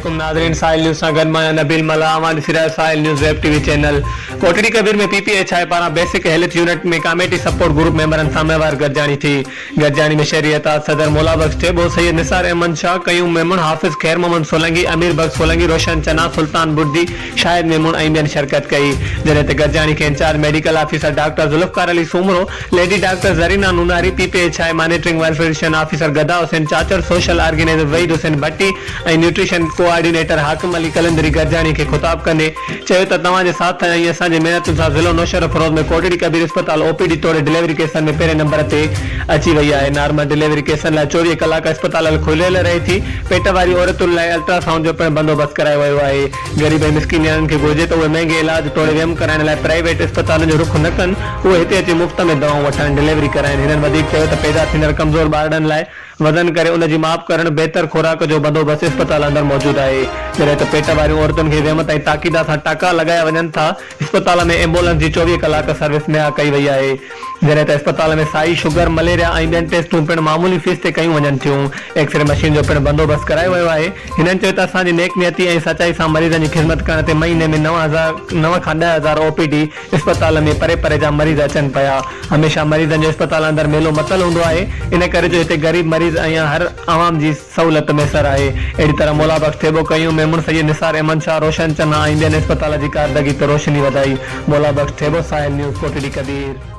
अस्सलामुअलैकुम नाज़रीन, साहिल न्यूज़ सां गॾु मां नबील मला अवां ॾिसी रहिया Sahil news web TV channel. Kotri Kabir में PPHI पारां बेसिक हेल्थ यूनिट में कमेटी सपोर्ट ग्रुप मेंबरनि सां वहिंवार गॾिजाणी थी। गॾिजाणी में शहरी सदर मौला बख्श टेबो, सैयद निसार अहमद शाह, कयूम मेमून, हाफिज़ खैर मोहम्मद सोलंकी, अमीर बख्श सोलंकी, रोशन चना, सुल्तान बुर्दी, शाहिद मेमून ऐं ॿियनि शिरकत कई। जॾहिं त गॾिजाणी खे incharge medical officer doctor Zulfiqar Ali Soomro, lady doctor Zarina Nunari, PPHI monitoring welfare officer Gada Hussain Chachar, social organiser Waheed Hussain Bhatti ऐं न्यूट्रिशन कोऑर्डिनेटर हाकिम अली कलंदरी गॾिजाणी खे ख़िताब कंदे चयो त तव्हांजे साथ ऐं असांजे महिनतुनि सां ज़िलो नौशहर फरोज़ में कोटड़ी कबीर अस्पताल OPD तोड़े डिलीवरी केसनि में पहिरें नंबर ते अची वई आहे। नॉर्मल डिलीवरी केसनि लाइ 24 कलाक अस्पताल खुलियल रहे थी। पेट वारी औरतुनि लाइ अल्ट्रासाउंड जो पिणु बंदोबस्त करायो वियो आहे। ग़रीब ऐं मिस्किन यारनि खे घुर्जे त उहे महांगे इलाज तोड़े वियम कराइण लाइ प्राइवेट अस्पतालनि जो रुख न कनि, उहे हिते अची मुफ़्त में दवाऊं वठनि, डिलीवरी कराइनि। हिननि वधीक चयो त पैदा थींदड़ कमज़ोर ॿारनि लाइ वज़न करे उनजी माप करणु, बहितर खुराक जो बंदोबस्त अस्पताल अंदरि मौजूदु आहे। जॾहिं त पेट वारियूं औरतुनि खे वेमत ऐं ताक़ीद सां टाका लॻाया वञनि था, अस्पताल में एम्बुलेंस जी 24 कलाक सर्विस मुहैया कई वई आहे। जॾहिं त अस्पताल में साई, शुगर, मलेरिया ऐं ॿियनि टेस्टूं पिणु मामूली फीस ते कयूं वञनि थियूं। एक्सरे मशीन जो पिणु बंदोबस्त करायो वियो आहे। हिननि चयो त असांजी नेक नियती ऐं सचाई सां मरीज़नि जी ख़िदमत करण ते महीने में 9 खां 10,000 OPD अस्पताल में परे परे जा मरीज़ अचनि पिया। हमेशह मरीज़नि जो अस्पताल अंदरि मेलो मतल हूंदो आहे, इन करे जो हिते ग़रीब मरीज़ ऐं हर आवाम जी सहूलियत मैसर आहे। अहिड़ी तरह मौला बख्श थेबो, कयूं मेमून, सैयद निसार अहमद शाह, रोशन चना ऐं ॿियनि अस्पताल जी कारदगी ते रोशनी वधाई। मौला बख्श थेबो, साहिल न्यूज़, कोटड़ी कबीर।